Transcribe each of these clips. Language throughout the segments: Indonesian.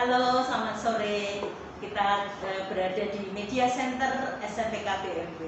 Halo, selamat sore. Kita berada di Media Center SMPK BMW.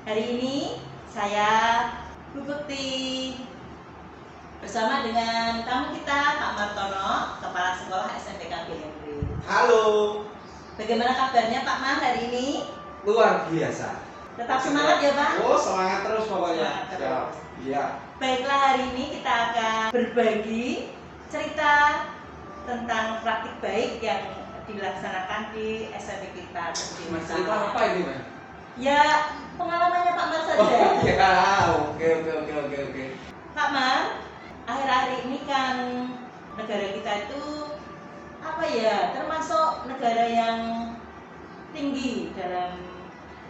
Hari ini saya Bu Bekti bersama dengan tamu kita Pak Martono, Kepala Sekolah SMPK BMW. Halo. Bagaimana kabarnya Pak Mar hari ini? Luar biasa. Tetap semangat ya Pak? Oh, semangat terus pokoknya. Semangat. Iya. Baiklah, hari ini kita akan berbagi cerita tentang praktik baik yang dilaksanakan di SMP kita. Cerita apa ini, Mas? Ya, pengalamannya Pak Mar saja. Oh, ya. Oke. Pak Mar, akhir-akhir ini kan negara kita itu apa ya, termasuk negara yang tinggi dalam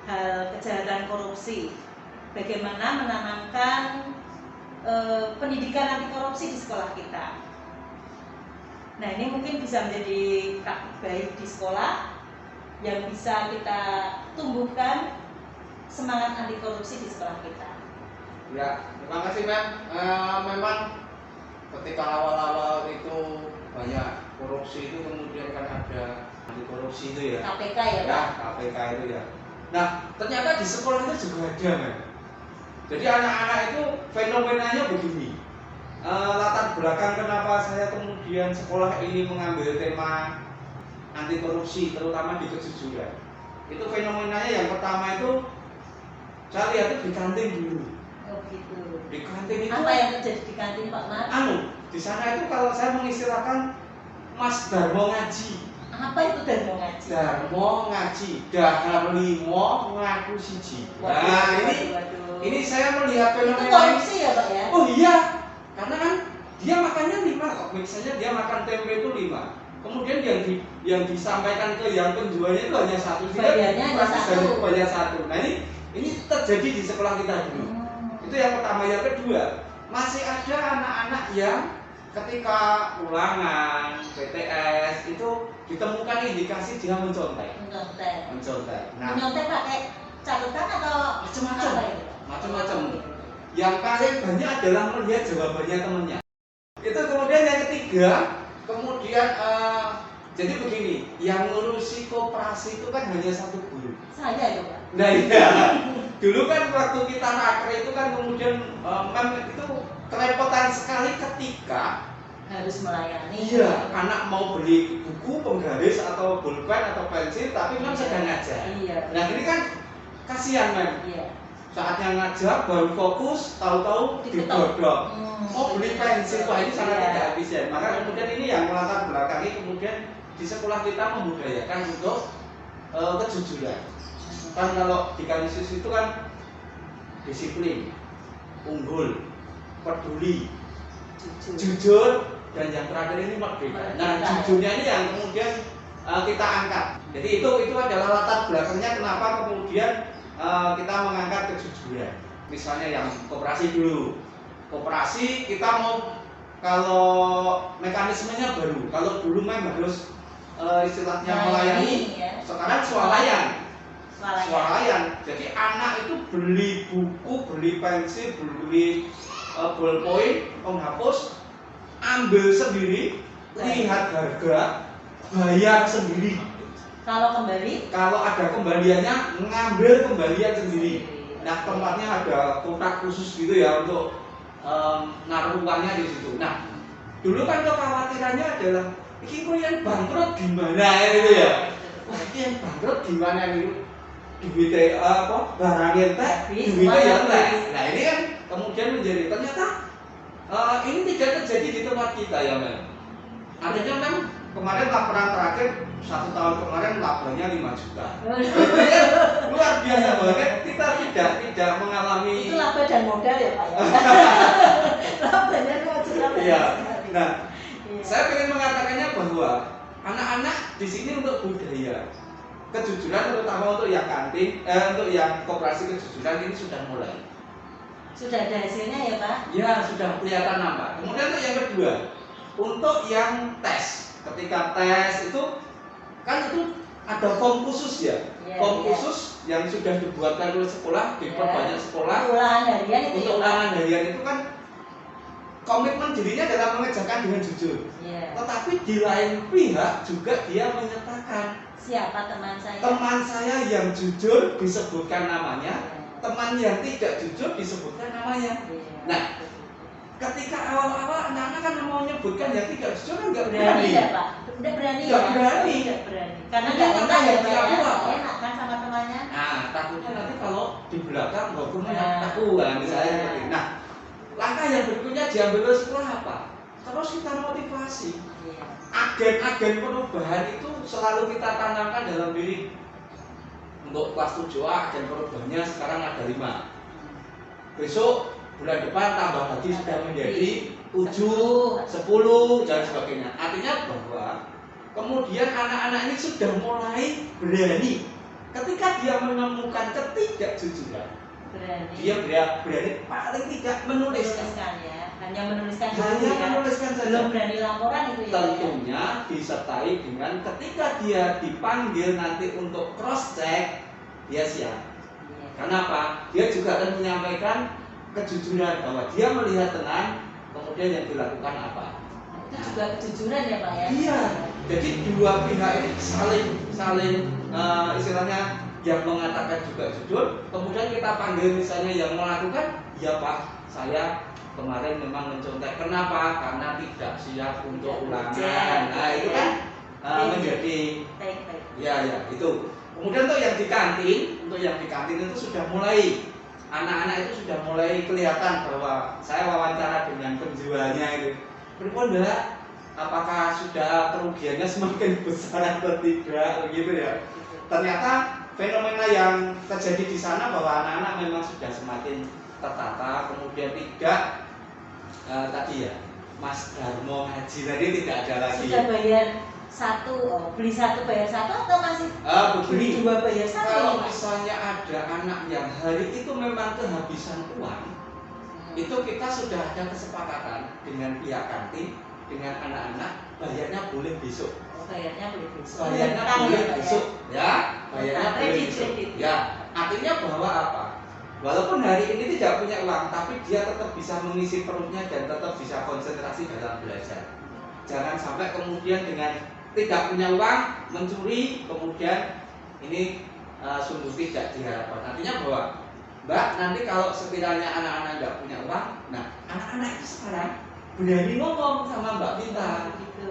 hal kejahatan korupsi. Bagaimana menanamkan pendidikan anti korupsi di sekolah kita. Nah, ini mungkin bisa menjadi praktik baik di sekolah yang bisa kita tumbuhkan semangat anti korupsi di sekolah kita. Ya, terima kasih, Mem. Memang ketika awal-awal itu banyak korupsi itu kemudian kan ada anti korupsi itu ya. KPK ya, Pak? KPK itu ya. Nah, ternyata di sekolah itu juga ada, Mem. Jadi anak-anak itu fenomenanya begini. Latar belakang kenapa saya kemudian sekolah ini mengambil tema anti korupsi terutama di kejujuran. Itu fenomenanya yang pertama itu saya lihat itu di kantin dulu. Oh gitu. Di kantin itu apa yang terjadi di kantin Pak Mar? Di sana itu kalau saya mengistilahkan Mas Darmo ngaji. Apa itu Darmo ngaji? Darmo ngaji, dahar limo ngaku siji. Nah, ini saya melihat fenomena itu korupsi ya Pak ya? Oh iya. Karena kan dia makannya 5 kok, misalnya dia makan tempe itu 5. Kemudian yang disampaikan ke yang penjualnya itu hanya 1. Bayarnya hanya 1. Nah ini terjadi di sekolah kita dulu. Itu yang pertama. Yang kedua, masih ada anak-anak yang ketika ulangan PTS itu ditemukan indikasi dia mencontek. Nah, mencontek pakai catatan atau macam-macam. Yang paling banyak adalah melihat jawabannya temannya. Itu kemudian yang ketiga, kemudian jadi begini, yang ngurusi koperasi itu kan hanya 1 guru. Saya itu Pak. Nah iya, dulu kan waktu kita nakre itu kan kemudian itu kerepotan sekali ketika harus melayani. Iya, anak mau beli buku, penggaris atau pulpen atau pensil, tapi memang sedang ngajar. Iya. Nah ini kan kasihan Mem. Iya. Saatnya ngajar baru fokus, tahu-tahu digodok. Mau beli pensil, wah ini sangat tidak efisien. Maka kemudian ini yang melatar belakangi kemudian di sekolah kita membudayakan untuk kejujuran. Kan kalau di Kanisius itu kan disiplin, unggul, peduli, jujur, dan yang terakhir ini merdeka. Nah jujurnya ini yang kemudian kita angkat. Jadi itu adalah latar belakangnya kenapa kemudian kita mengangkat kejujuran. Misalnya yang koperasi dulu. Koperasi kita mau kalau mekanismenya baru. Kalau dulu memang harus istilahnya melayani. Sekarang swalayan. Jadi anak itu beli buku, beli pensil, beli ballpoint, penghapus, ambil sendiri, lihat harga, bayar sendiri. Kalau ada kembaliannya, ngambil kembalian sendiri. Nah tempatnya ada kotak khusus gitu ya untuk naruh uangnya di situ. Nah dulu kan kekhawatirannya adalah ini kok yang bangkrut gimana gitu ya. Wah ini yang bangkrut gimana gitu. Duitnya barangnya teh, duitnya ya teh. Nah ini kan kemudian menjadi ternyata ini tidak terjadi di tempat kita ya Mel. Artinya kan kemarin laporan terakhir 1 tahun kemarin laporannya 5 juta. Luar biasa banget. Kita tidak mengalami. Itu laba dan modal ya Pak ya. Labanya 5 juta. Iya. Nah, saya ingin mengatakannya bahwa anak-anak di sini untuk budaya kejujuran terutama untuk yang kantin, untuk yang koperasi kejujuran ini sudah mulai. Sudah ada hasilnya ya Pak? Ya sudah kelihatan nampak. Kemudian untuk yang kedua, untuk yang tes. Ketika tes itu kan itu ada form khusus ya, form khusus yang sudah dibuatkan oleh sekolah, diperbanyak sekolah. Ulangan harian itu. Untuk ulangan harian itu kan komitmen dirinya dalam mengerjakan dengan jujur. Iya. Tetapi di lain pihak juga dia menyatakan, Siapa teman saya? teman saya yang jujur disebutkan namanya, Iya. teman yang tidak jujur disebutkan namanya. Iya. Nah, ketika awal-awal anak-anak kan mau menyebutkan yang tidak jujur kan nggak berani berani. ya Pak? Udah berani Nggak ya? berani. Nggak berani. Karena Dia nggak kata enak ya yang Pak dia ya? buat. Nggak enak kan sama temannya? Nah, takutnya nanti kalau di belakang hukumnya Nah. takuan misalnya Nah. seperti itu. Nah, langkah yang berikutnya diambil setelah apa? Terus kita motivasi. Iya. Agen-agen perubahan itu selalu kita tanamkan dalam diri. Untuk kelas 7A agen perubahannya sekarang ada 5. Besok bulan depan tambah lagi sudah menjadi 7, 10 dan sebagainya. Artinya bahwa kemudian anak-anak ini sudah mulai berani. Ketika dia menemukan ketidakjujuran, Berani. dia berani paling tidak menuliskan. Menuliskan ya. Hanya menuliskan dulu Hanya ya. menuliskan saja. Belum berani laporan itu ya. Tentunya disertai dengan ketika dia dipanggil nanti untuk cross check, dia siap. Iya. Kenapa? Dia juga akan menyampaikan kejujuran bahwa dia melihat tenang, kemudian yang dilakukan apa. Itu juga kejujuran ya Pak ya? Iya. Jadi dua pihak ini saling istilahnya yang mengatakan juga jujur, kemudian kita panggil misalnya yang melakukan, ya Pak, saya kemarin memang mencontek. Kenapa? Karena tidak siap untuk ulangan. Nah itu kan menjadi Baik. ya itu. Kemudian untuk yang di kantin itu sudah mulai anak-anak itu sudah mulai kelihatan bahwa saya wawancara dengan penjualnya itu. Pripun Mbak, apakah sudah kerugiannya semakin besar atau tidak begitu ya? Ternyata fenomena yang terjadi di sana bahwa anak-anak memang sudah semakin tertata, kemudian tidak tadi ya Mas Darmo ngaji tadi tidak ada lagi. Sudah bayar beli satu bayar satu atau masih beli begini, dua bayar satu? kalau Pak? misalnya ada anak yang hari itu memang kehabisan uang, itu kita sudah ada kesepakatan dengan pihak kantin, dengan anak-anak, bayarnya boleh besok. Bayarnya boleh besok. Bayarnya Utang boleh ya, Pak, besok, ya. Bayarnya boleh Kredit, besok. kredit. Ya, artinya bahwa apa? Walaupun hari ini tidak punya uang, tapi dia tetap bisa mengisi perutnya dan tetap bisa konsentrasi dalam belajar. Jangan sampai kemudian dengan tidak punya uang mencuri, kemudian ini sungguh tidak diharapkan. Artinya bahwa Mbak, nanti kalau sekiranya anak-anak nggak punya uang, nah anak-anak itu sekarang berani ngomong sama Mbak Vita. Gitu.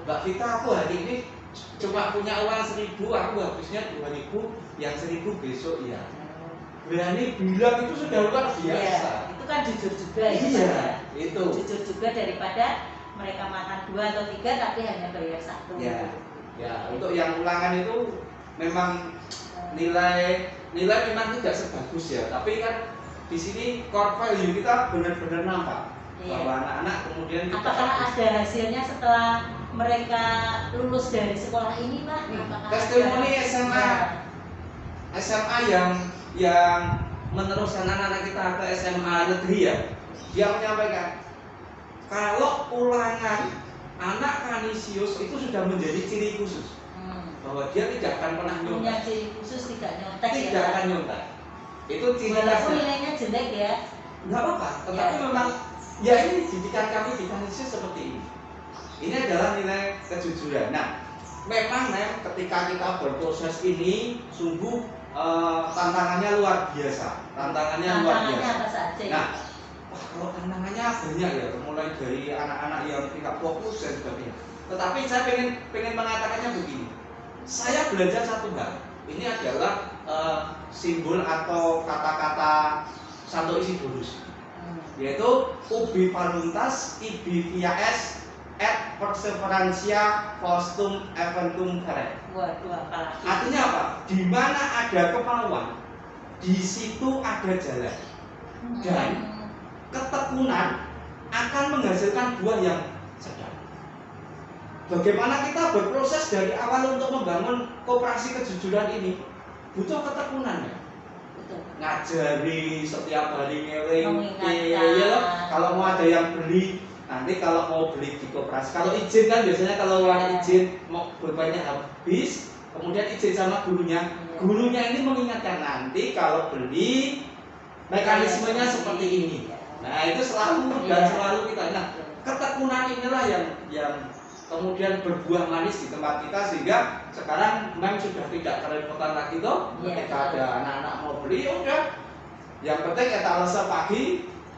Mbak Vita, aku hari ini cuma punya uang 1.000, aku habisnya 2.000, yang 1.000 besok ya. Berani bilang itu sudah luar biasa. Iya, itu kan jujur juga ya. Iya, Pak, ya. itu. Jujur juga daripada mereka makan 2 atau 3 tapi hanya bayar 1. Ya, ya. Untuk yang ulangan itu memang nilai memang tidak sebagus ya. Tapi kan di sini core value kita benar-benar nampak bahwa anak-anak kemudian kita apakah ada hasilnya setelah mereka lulus dari sekolah ini Pak? Apakah testimoni ada? SMA yang meneruskan anak-anak kita ke SMA negeri ya, dia menyampaikan kalau ulangan anak Kanisius itu sudah menjadi ciri khusus bahwa dia tidak akan pernah Punya nyontek, ciri khusus tidak nyontek ya. tidak akan nyontek. Itu ciri Walaupun khasnya. nilainya jelek ya. Nggak apa-apa, tetapi memang ya ini didikan kami di Kanisius seperti ini. Ini adalah nilai kejujuran. Nah, memang ketika kita berproses ini sungguh tantangannya luar biasa. Tantangannya luar biasa. Apa saja ya? Nah, kalau tantangannya banyak ya, mulai dari anak-anak yang tidak fokus dan sebagainya. Tetapi saya pengen mengatakannya begini. Saya belajar satu hal. Ini adalah simbol atau kata-kata Santo Isidorus, yaitu ubi voluntas ibi via es et perseverantia faustum eventum caret. Waduh, apalagi. Artinya apa? Di mana ada kemauan, di situ ada jalan. Dan ketekunan akan menghasilkan buah yang sedap. Bagaimana kita berproses dari awal untuk membangun koperasi kejujuran ini? Butuh ketekunan ya. Betul. Ngajari setiap hari ngeling, Mengingatkan. ya loh. Kalau mau ada yang beli, nanti kalau mau beli di koperasi, kalau izin kan biasanya kalau orang izin mau berbanyak habis, kemudian izin sama gurunya. Gurunya ini mengingatkan nanti kalau beli mekanismenya seperti ini. Nah itu selalu dan selalu kita. Nah ketekunan inilah yang kemudian berbuah manis di tempat kita sehingga sekarang memang sudah tidak kerepotan lagi toh. Ketika ada anak-anak mau beli, udah yang penting etalase pagi,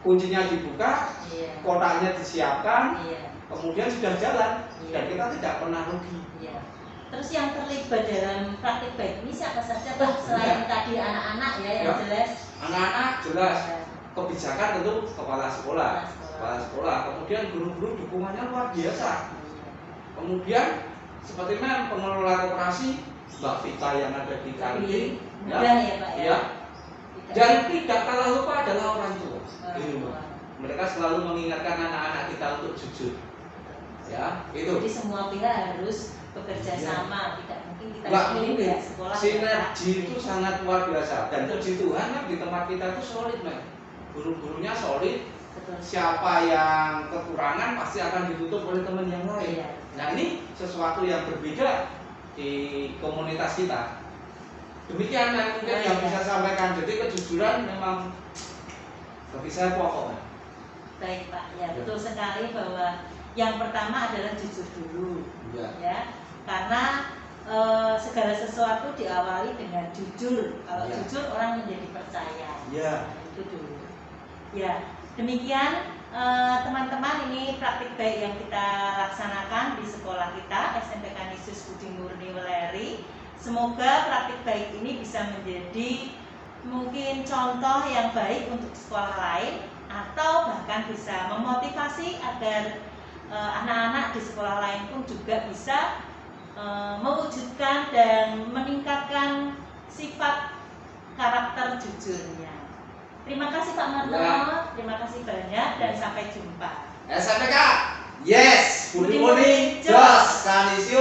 kuncinya dibuka, kotaknya disiapkan, kemudian sudah jalan dan kita tidak pernah rugi. Terus yang terlibat dalam praktik baik ini siapa saja Pak? Selain tadi anak-anak ya yang jelas. Anak-anak jelas. Kebijakan tentu kepala sekolah. Kemudian guru-guru dukungannya luar biasa. Kemudian seperti pengelola koperasi Mbak Vita yang ada di kantin, ya Pak ya. Dan tidak kalah lupa adalah orang tua. Mereka selalu mengingatkan anak-anak kita untuk jujur. Ya, itu. Jadi semua pihak harus bekerja sama, tidak mungkin kita sendiri ya sekolah. Sinergi itu sangat luar biasa dan puji Tuhan di tempat kita itu solid, guru-gurunya solid. Betul. Siapa yang kekurangan pasti akan ditutup oleh teman yang lain. Nah ini sesuatu yang berbeda di komunitas kita. Demikian mungkin yang bisa sampaikan. Jadi kejujuran memang bagi saya pokok. Baik Pak, ya betul sekali bahwa yang pertama adalah jujur dulu, ya. Karena segala sesuatu diawali dengan jujur. Kalau jujur orang menjadi percaya. Itu dulu. Ya, demikian teman-teman, ini praktik baik yang kita laksanakan di sekolah kita SMP Kanisius Budi Murni Weleri. Semoga praktik baik ini bisa menjadi mungkin contoh yang baik untuk sekolah lain atau bahkan bisa memotivasi agar anak-anak di sekolah lain pun juga bisa mewujudkan dan meningkatkan sifat karakter jujurnya. Terima kasih Pak Marto, terima kasih banyak dan sampai jumpa. SMPK, yes, Budi Murni, Jos, Kanisius.